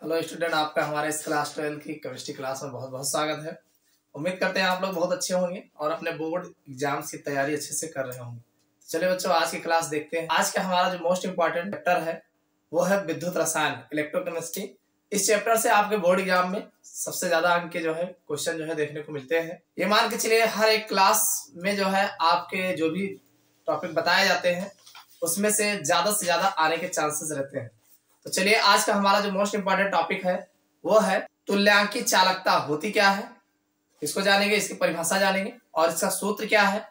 Hello student, आपका हमारे इस क्लास 12 की केमिस्ट्री क्लास में बहुत बहुत स्वागत है। उम्मीद करते हैं आप लोग बहुत अच्छे होंगे और अपने बोर्ड एग्जाम्स की तैयारी अच्छे से कर रहे होंगे। चलिए बच्चों, आज की क्लास देखते हैं। आज का हमारा जो मोस्ट इंपॉर्टेंट चैप्टर है वो है विद्युत रसायन, इलेक्ट्रोकेमिस्ट्री। इस चैप्टर से आपके बोर्ड एग्जाम में सबसे ज्यादा अंक के जो है क्वेश्चन जो है देखने को मिलते हैं। ये मान के चलिए हर एक क्लास में जो है आपके जो भी टॉपिक बताए जाते हैं उसमें से ज्यादा आने के चांसेस रहते हैं। तो चलिए, आज का हमारा जो मोस्ट इंपॉर्टेंट टॉपिक है वो है तुल्यांकी चालकता होती क्या है, इसको जानेंगे, इसकी परिभाषा जानेंगे और इसका सूत्र क्या है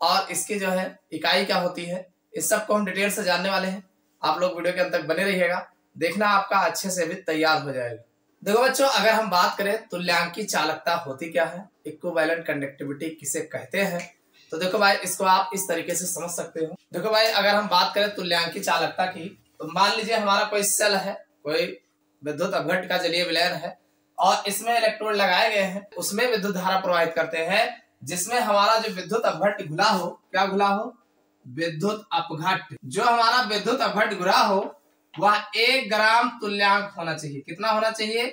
और इसकी जो है इकाई क्या होती है। इस सब को हम डिटेल से जानने वाले हैं। आप लोग वीडियो के अंत तक बने रहिएगा, देखना आपका अच्छे से भी तैयार हो जाएगा। देखो बच्चों, अगर हम बात करें तुल्यांकी चालकता होती क्या है, इक्विवेलेंट कंडक्टिविटी किसे कहते हैं, तो देखो भाई इसको आप इस तरीके से समझ सकते हो। देखो भाई, अगर हम बात करें तुल्यांकी चालकता की, तो मान लीजिए हमारा कोई सेल है, कोई विद्युत अपघट्ट का जलीय विलयन है और इसमें इलेक्ट्रोड लगाए गए हैं, उसमें विद्युत धारा प्रवाहित करते हैं जिसमें हमारा जो विद्युत अपघट्ट घुला हो, क्या घुला हो, विद्युत अपघट्ट। जो हमारा विद्युत अपघट्ट घुला हो वह 1 ग्राम तुल्यांक होना चाहिए। कितना होना चाहिए?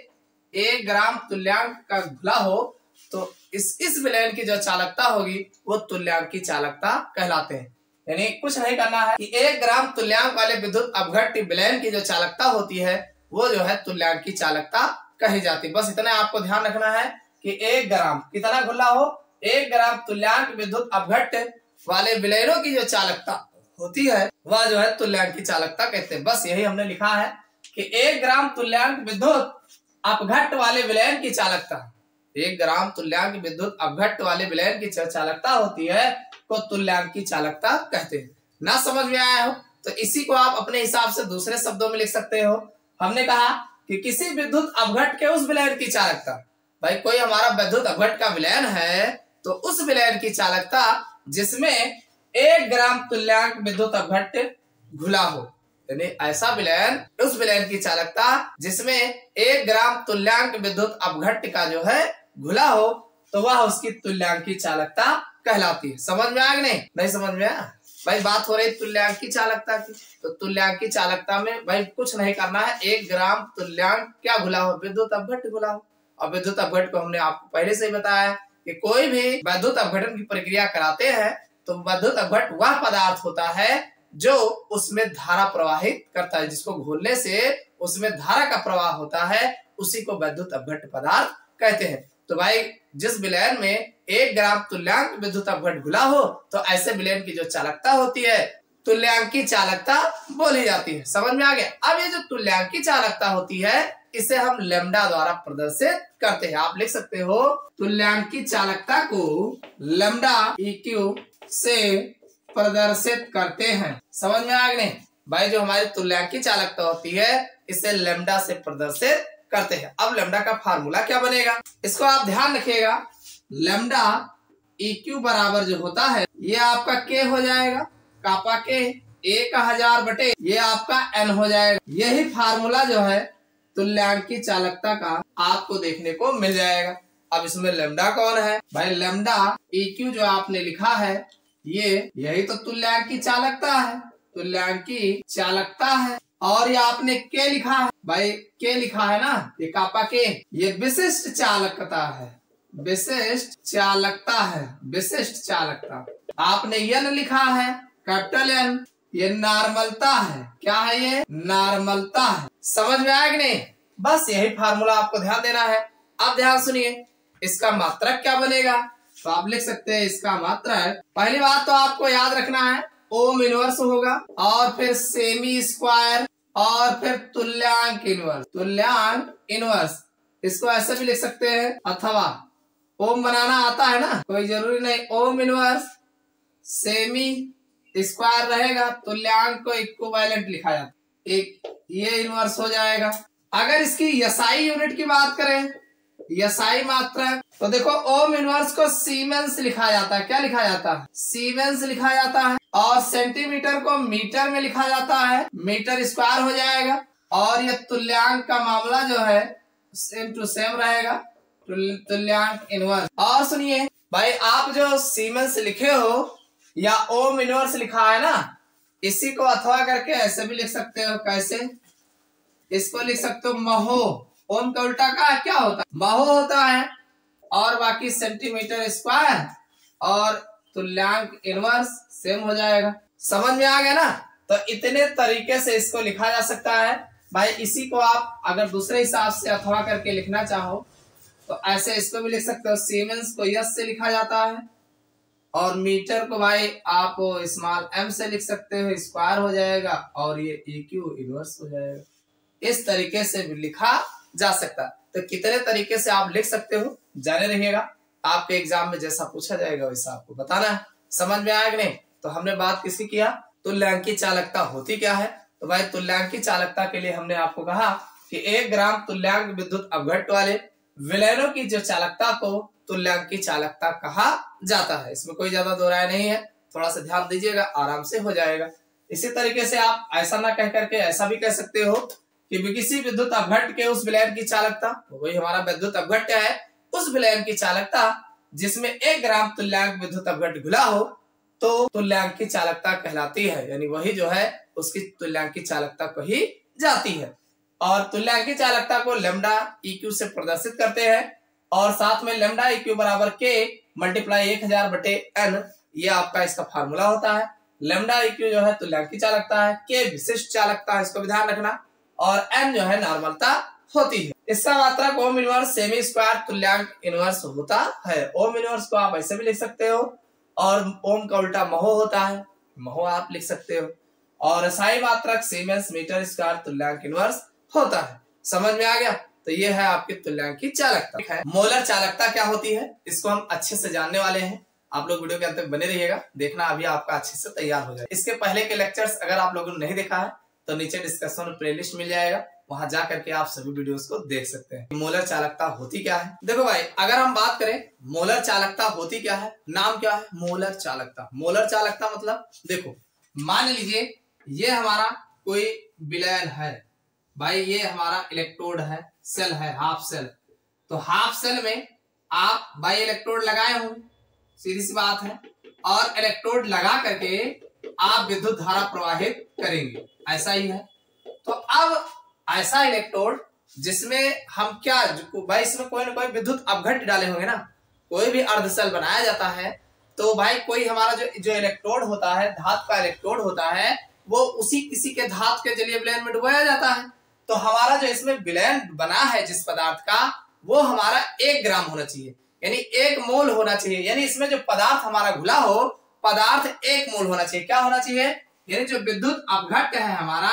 1 ग्राम तुल्यांक का घुला हो तो इस विलयन की जो चालकता होगी वो तुल्यांकी चालकता कहलाते हैं। यानी कुछ नहीं करना है कि 1 ग्राम तुल्यांक वाले विद्युत अपघट्ट विलयन की जो चालकता होती है वो जो है तुल्यांकी चालकता कही जाती है। बस इतना आपको ध्यान रखना है कि 1 ग्राम कितना घुला हो, 1 ग्राम तुल्यांक विद्युत अपघट्ट वाले विलयनों की जो चालकता होती है वह जो है तुल्यांकी चालकता कहते हैं। बस यही हमने लिखा है कि 1 ग्राम तुल्यांक विद्युत अपघट्ट वाले विलयन की चालकता, 1 ग्राम तुल्यांक विद्युत अपघट्ट वाले विलयन की चालकता होती है को तुल्यांकी चालकता कहते हैं। ना समझ में आया हो तो इसी को आप अपने हिसाब से दूसरे शब्दों में लिख सकते हो। हमने कहा कि किसी विद्युत अपघट्ट के उस विलयन की चालकता, भाई कोई हमारा विद्युत अपघट्ट का विलयन है तो उस विलयन की चालकता जिसमें 1 ग्राम तुल्यांक विद्युत अपघट्ट घुला हो, यानी ऐसा विलयन, उस विलयन की चालकता जिसमें 1 ग्राम तुल्यांक विद्युत अपघट्ट का जो है घुला हो तो वह उसकी तुल्यांकी चालकता कहलाती है। समझ में आ गया? नहीं समझ में आया? भाई बात हो रही तुल्यांकी चालकता की, तो तुल्यांकी चालकता में भाई कुछ नहीं करना है, 1 ग्राम तुल्यांक क्या घुला हो, विद्युत अपघट्ट घुला हो। और विद्युत अपघट्ट को हमने आपको पहले से ही बताया कि कोई भी विद्युत अपघटन की प्रक्रिया कराते हैं तो विद्युत अपघट्ट वह पदार्थ होता है जो उसमें धारा प्रवाहित करता है, जिसको घोलने से उसमें धारा का प्रवाह होता है, उसी को विद्युत अपघट्ट पदार्थ कहते हैं। तो भाई जिस विलयन में 1 ग्राम तुल्यांक विद्युत अपघट्ट घुला हो तो ऐसे विलयन की जो चालकता होती है तुल्यांकी चालकता बोली जाती है। समझ में आ गया? अब ये जो तुल्यांकी चालकता होती है इसे हम लैम्डा द्वारा प्रदर्शित करते हैं। आप लिख सकते हो तुल्यांकी चालकता को लैम्डा EQ से प्रदर्शित करते हैं। समझ में आ गया? भाई जो हमारी तुल्यांकी चालकता होती है इसे लैम्डा से प्रदर्शित करते हैं। अब लैम्डा का फार्मूला क्या बनेगा इसको आप ध्यान रखिएगा। लैम्डा EQ बराबर जो होता है ये आपका K हो जाएगा, कापा K 1000 बटे ये आपका N हो जाएगा। यही फार्मूला जो है तुल्यांकी चालकता का आपको देखने को मिल जाएगा। अब इसमें लैम्डा कौन है? भाई लैम्डा EQ जो आपने लिखा है ये यही तो तुल्यांकी चालकता है, तुल्यांकी चालकता है। और ये आपने K लिखा है, भाई K लिखा है ना, ये कापा K, ये विशिष्ट चालकता है, विशिष्ट चालकता है, विशिष्ट चालकता। आपने N लिखा है, कैपिटल N, ये नॉर्मलता है। क्या है ये? नॉर्मलता है। समझ में आया कि नहीं? बस यही फार्मूला आपको ध्यान देना है। अब ध्यान सुनिए, इसका मात्रक क्या बनेगा, तो आप लिख सकते हैं इसका मात्रक, पहली बात तो आपको याद रखना है ओम इनवर्स होगा और फिर सेमी स्क्वायर और फिर तुल्यांक इनवर्स, तुल्यांक इनवर्स। इसको ऐसे भी लिख सकते हैं, अथवा ओम बनाना आता है ना, कोई जरूरी नहीं, ओम इनवर्स सेमी स्क्वायर रहेगा, तुल्यांक को इक्विवेलेंट लिखा जाता है, एक ये इनवर्स हो जाएगा। अगर इसकी SI यूनिट की बात करें, SI मात्रक, तो देखो ओम इनवर्स को सीमेंस लिखा जाता है। क्या लिखा जाता है? सीमेंस लिखा जाता है। और सेंटीमीटर को मीटर में लिखा जाता है, मीटर स्क्वायर हो जाएगा। और ये तुल्यांक का मामला जो है सेम टू सेम रहेगा, तुल्यांक इनवर्स। और सुनिए भाई, आप जो सीमेंस लिखे हो या ओम इनवर्स लिखा है ना, इसी को अथवा करके ऐसे भी लिख सकते हो। कैसे? इसको लिख सकते हो महो। ओम का उल्टा का क्या होता है? महो होता है। और बाकी सेंटीमीटर स्क्वायर और तुल्यांक इनवर्स सेम हो जाएगा। समझ में आ गया ना? तो इतने तरीके से इसको लिखा जा सकता है भाई। इसी को आप अगर दूसरे हिसाब से अथवा करके लिखना चाहो तो ऐसे इसको भी लिख सकते हो। सीमेंस को यस से लिखा जाता है और मीटर को भाई आप स्मॉल एम से लिख सकते हो, स्क्वायर हो जाएगा और ये EQ इनवर्स हो जाएगा। इस तरीके से भी लिखा जा सकता है। तो कितने तरीके से आप लिख सकते हो जाने रहिएगा। आपके एग्जाम में जैसा पूछा जाएगा वैसा आपको बताना है। समझ में आया कि नहीं? तो हमने बात किसकी किया? तुल्यांकी चालकता होती क्या है? तो भाई तुल्यांकी चालकता के लिए हमने आपको कहा कि 1 ग्राम तुल्यांक विद्युत अपघट्ट वाले विलयनों की जो चालकता को तुल्यांकी चालकता कहा जाता है। इसमें कोई ज्यादा दो राय नहीं है, थोड़ा सा ध्यान दीजिएगा, आराम से हो जाएगा। इसी तरीके से आप ऐसा ना कह करके ऐसा भी कह सकते हो कि किसी विद्युत अपघट्ट के उस विलयन की चालकता, वही हमारा विद्युत अपघट्ट है, उस विलयन की चालकता जिसमें 1 ग्राम तुल्यांक विद्युत अपघट्ट घुला हो तो तुल्यांकी चालकता कहलाती है, यानी वही जो है उसकी तुल्यांकी चालकता कही जाती है। और तुल्यांकी चालकता को लैम्डा EQ से प्रदर्शित करते हैं और साथ में लैम्डा EQ बराबर K मल्टीप्लाई 1000 बटे N, ये आपका इसका फार्मूला होता है। लैम्डा EQ जो है तुल्यांकी चालकता है, K विशिष्ट चालकता है, इसको भी ध्यान रखना, और N जो है नॉर्मलता होती है। इसका मात्रक ओम इनवर्स सेमी स्क्वायर तुल्यांक इनवर्स होता है। ओम इनवर्स को आप ऐसे भी लिख सकते हो और ओम का उल्टा महो होता है, महो आप लिख सकते हो। और साई मात्रक सीमेंस मीटर स्क्वायर तुल्यांक इनवर्स होता है। समझ में आ गया? तो ये है आपकी तुल्यांकी चालकता है। मोलर चालकता क्या होती है इसको हम अच्छे से जानने वाले हैं। आप लोग वीडियो के अंत तक बने रहिएगा, देखना अभी आपका अच्छे से तैयार हो जाए। इसके पहले के लेक्चर्स अगर आप लोगों ने नहीं देखा है तो नीचे डिस्क्रिप्शन में प्लेलिस्ट मिल जाएगा, वहां जा करके आप सभी वीडियोस को देख सकते हैं। मोलर चालकता होती क्या है? देखो भाई, अगर हम बात करें मोलर चालकता होती क्या है, नाम क्या है? मोलर चालकता। मोलर चालकता मतलब देखो, मान लीजिए ये हमारा कोई विलयन है भाई, ये हमारा इलेक्ट्रोड है, सेल है, हाफ सेल। तो हाफ सेल में आप भाई इलेक्ट्रोड लगाए होंगे, सीधी सी बात है, और इलेक्ट्रोड लगा करके आप विद्युत धारा प्रवाहित करेंगे, ऐसा ही है। तो अब ऐसा इलेक्ट्रोड जिसमें हम क्या भाई, इसमें कोई ना कोई विद्युत अपघट्ट डाले होंगे ना, कोई भी अर्धसेल बनाया जाता है तो भाई कोई हमारा जो इलेक्ट्रोड होता है, धातु का इलेक्ट्रोड होता है, वो उसी किसी के धातु के जलीय विलयन में डुबाया जाता है। तो हमारा जो इसमें विलयन बना है जिस पदार्थ का, वो हमारा 1 ग्राम होना चाहिए, यानी 1 मोल होना चाहिए। यानी इसमें जो पदार्थ हमारा घुला हो, पदार्थ 1 मोल होना चाहिए। क्या होना चाहिए? यानी जो विद्युत अपघट्ट है हमारा,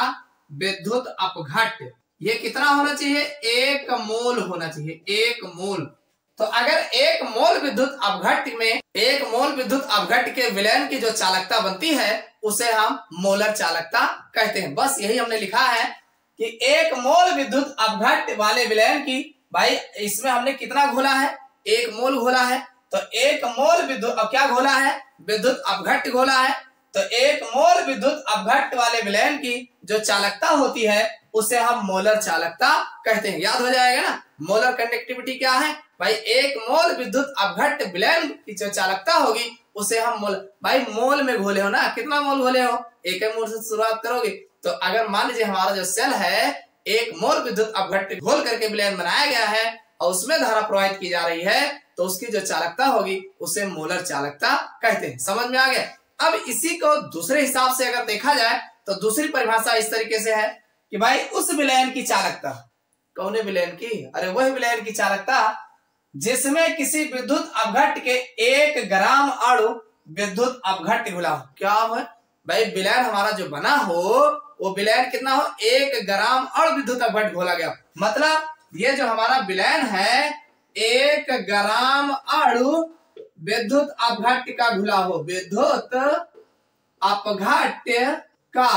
विद्युत अपघट्ट, ये कितना होना चाहिए? 1 मोल होना चाहिए, 1 मोल। तो अगर 1 मोल विद्युत अपघट्ट में 1 मोल विद्युत अपघट्ट के विलयन की जो चालकता बनती है उसे हम मोलर चालकता कहते हैं। बस यही हमने लिखा है कि 1 मोल विद्युत अपघट्ट वाले विलयन की, भाई इसमें हमने कितना घोला है? 1 मोल घोला है। तो 1 मोल विद्युत, अब क्या घोला है? विद्युत अपघट्ट घोला है। तो 1 मोल विद्युत अपघट्ट वाले विलयन की जो चालकता होती है उसे हम मोलर चालकता कहते हैं। याद हो जाएगा ना? मोलर कंडक्टिविटी क्या है भाई? 1 मोल विद्युत अपघट्ट विलयन की जो चालकता होगी उसे हम मोल, भाई मोल में घोले हो ना, कितना मोल घोले हो? 1 मोल से शुरुआत करोगे। तो अगर मान लीजिए हमारा जो सेल है 1 मोल विद्युत अपघट्ट घोल करके विलयन बनाया गया है और उसमें धारा प्रवाहित की जा रही है, तो उसकी जो चालकता होगी उसे मोलर चालकता कहते हैं। समझ में आ गया? अब इसी को दूसरे हिसाब से अगर देखा जाए तो दूसरी परिभाषा इस तरीके से है कि भाई उस विलयन की चालकता, कौन विलयन की? अरे वह विलयन की चालकता जिसमें किसी विद्युत अपघट्ट के 1 ग्राम अणु विद्युत अपघट्ट घुला हो। क्या है भाई? विलयन हमारा जो बना हो वो विलयन कितना हो? 1 ग्राम अणु विद्युत अपघट्ट घोला गया। मतलब ये जो हमारा विलयन है 1 ग्राम अणु विद्युत अपघट्ट का घुला हो, विद्युत अपघट्ट का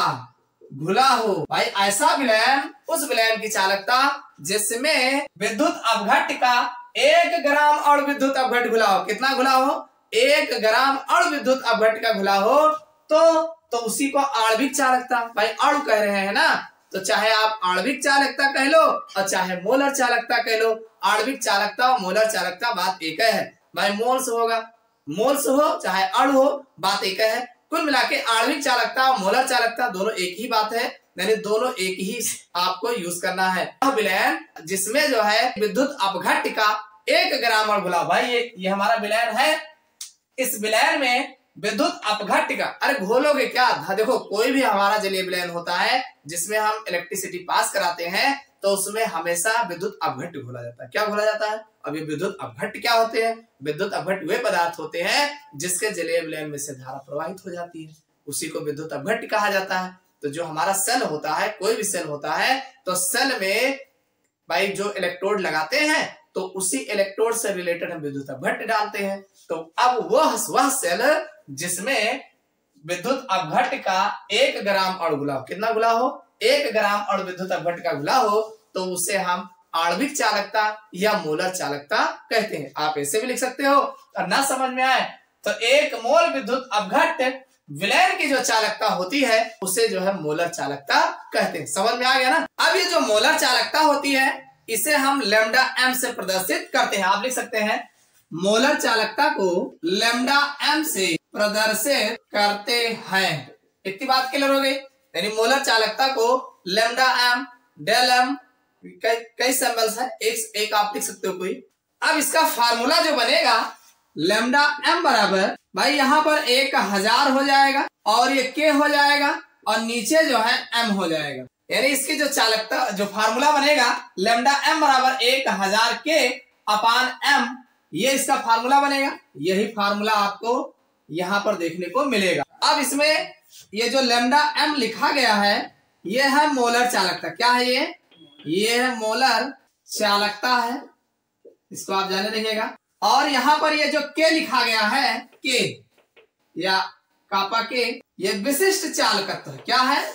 घुला हो। भाई ऐसा विलयन, उस विलयन की चालकता जिसमें विद्युत अपघट्ट का 1 ग्राम अणु विद्युत अपघट्ट घुला हो। कितना घुला हो? 1 ग्राम अणु विद्युत अपघट्ट का घुला हो तो उसी को आणविक चालकता, भाई अणु कह रहे हैं ना, तो चाहे आप आणविक चालकता कह लो और चाहे मोलर चालकता कह लो। आणविक चालकता और मोलर चालकता बात एक है भाई, मोल से होगा, मोल से हो चाहे अणु हो, बात एक है। कुल मिला के आणविक चालकता और मोलर चालकता दोनों एक ही बात है। यानी दोनों एक ही आपको यूज करना है। विलयन जिसमें जो है विद्युत अपघट्य का 1 ग्राम अणुगुला, भाई ये हमारा विलयन है। इस विलयन में विद्युत अपघट्य का, अरे घोलोगे क्या, देखो कोई भी हमारा जलीय विलयन होता है जिसमें हम इलेक्ट्रिसिटी पास कराते हैं तो उसमें हमेशा विद्युत अपघट्य घोला जाता है। क्या घोला जाता है? अब ये विद्युत अपघट्य क्या होते हैं? विद्युत अपघट्य वे पदार्थ होते हैं जिसके जलीय विलयन में से धारा प्रवाहित हो जाती है, उसी को विद्युत अपघट्य कहा जाता है। तो जो हमारा सेल होता है, कोई भी सेल होता है, तो सेल में भाई जो इलेक्ट्रोड लगाते हैं तो उसी इलेक्ट्रोड से रिलेटेड हम विद्युत अपघट्य डालते हैं। तो अब वह सेल जिसमें विद्युत अपघट्य का 1 ग्राम अणुगुला, कितना गुला हो? 1 ग्राम अणु विद्युत अपघट्य का गुला हो, तो उसे हम आणविक चालकता या मोलर चालकता कहते हैं। आप ऐसे भी लिख सकते हो। और ना समझ में आए तो 1 मोल विद्युत अपघट्य विलयन की जो चालकता होती है उसे जो है मोलर चालकता कहते हैं। समझ में आ गया ना? अब ये जो मोलर चालकता होती है इसे हम लैम्डा एम से प्रदर्शित करते हैं। आप लिख सकते हैं मोलर चालकता को लैम्डा एम से प्रदर्शित करते हैं। इतनी बात क्लियर हो गई? यानी मोलर चालकता को लैम्डा एम, डेल एम, कई सिंबल्स है, एक आप लिख सकते हो कोई। अब इसका फार्मूला जो बनेगा लैम्डा एम बराबर, भाई यहाँ पर 1000 हो जाएगा और ये के हो जाएगा और नीचे जो है एम हो जाएगा। यानी इसकी जो चालकता, जो फार्मूला बनेगा लैम्डा एम बराबर 1000 के अपान एम, ये इसका फार्मूला बनेगा। यही फार्मूला आपको यहाँ पर देखने को मिलेगा। अब इसमें ये जो लैम्डा एम लिखा गया है ये है मोलर चालकता। क्या है ये है मोलर चालकता है, इसको आप जाने रहिएगा। और यहाँ पर ये जो के लिखा गया है, के या कापा के, ये विशिष्ट चालकत्व है। क्या है?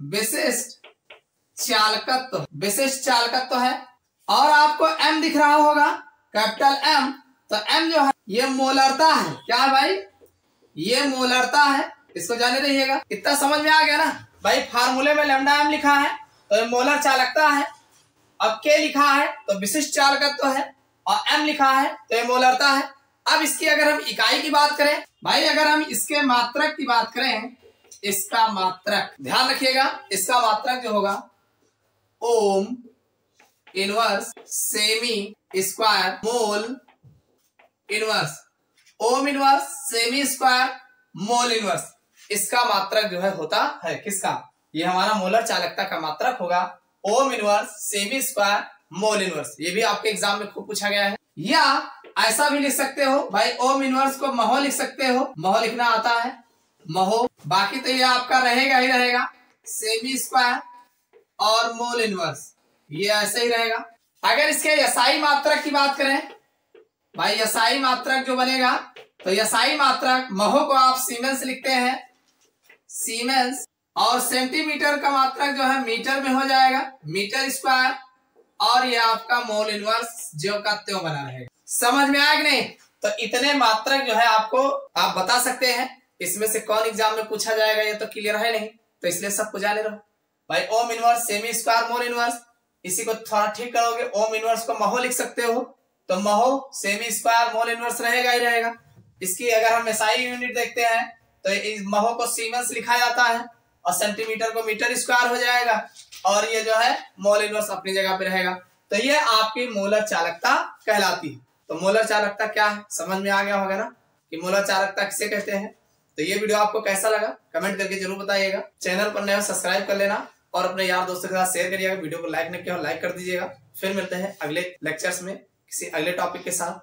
विशिष्ट चालकत्व, विशिष्ट चालकत्व है। और आपको एम दिख रहा होगा, कैपिटल एम, तो एम जो है ये मोलरता है। क्या है भाई? ये मोलरता है, इसको जाने रहिएगा। इतना समझ में आ गया ना भाई? फार्मूले में लैम्डा एम लिखा है तो ये मोलर चालकता है, अब के लिखा है तो विशिष्ट चालकत्व है, और एम लिखा है तो ये मोलरता है। अब इसकी अगर हम इकाई की बात करें भाई, अगर हम इसके मात्रक की बात करें, इसका मात्रक ध्यान रखिएगा, इसका मात्रक जो होगा ohm inverse semi square mole inverse, ohm inverse semi square mole inverse, इसका मात्रक जो है होता है किसका? ये हमारा मोलर चालकता का मात्रक होगा ohm inverse semi square mole inverse. ये भी आपके एग्जाम में खूब पूछा गया है। या ऐसा भी लिख सकते हो भाई, ओम इनवर्स को महो लिख सकते हो, महो लिखना आता है, महो। बाकी तो ये आपका रहेगा ही रहेगा, सेमी स्क्वायर और मोल इनवर्स, ये ऐसे ही रहेगा। अगर इसके यसाई मात्रक की बात करें भाई, यसाई मात्रक जो बनेगा तो यसाई मात्रक, महो को आप सीमेंस लिखते हैं, सीमेंस, और सेंटीमीटर का मात्रक जो है मीटर में हो जाएगा, मीटर स्क्वायर, और ये आपका मोल इनवर्स ज्यों का त्यों बना रहेगा। समझ में आया कि नहीं? तो इतने मात्रक जो है आपको आप बता सकते हैं। इसमें से कौन एग्जाम में पूछा जाएगा ये तो क्लियर है नहीं, तो इसलिए सबको जाने रहो भाई। Ohm inverse semi square mole inverse, इसी को थोड़ा ठीक करोगे, ओम इनवर्स को महो लिख सकते हो, तो महो सेमी स्क्वायर मोल इनवर्स रहेगा ही रहेगा। इसकी अगर हम एसआई यूनिट देखते हैं तो इस महो को सीमेंस लिखा जाता है और सेंटीमीटर को मीटर स्क्वायर हो जाएगा, और ये जो है मोल इनवर्स अपनी जगह पे रहेगा। तो ये आपकी मोलर चालकता कहलाती है। तो मोलर चालकता क्या है समझ में आ गया होगा ना कि मोलर चालकता किसे कहते हैं। तो ये वीडियो आपको कैसा लगा कमेंट करके जरूर बताइएगा। चैनल पर नए हो सब्सक्राइब कर लेना और अपने यार दोस्तों के साथ शेयर करिएगा। वीडियो को लाइक नहीं किया लाइक कर दीजिएगा। फिर मिलते हैं अगले लेक्चर्स में किसी अगले टॉपिक के साथ।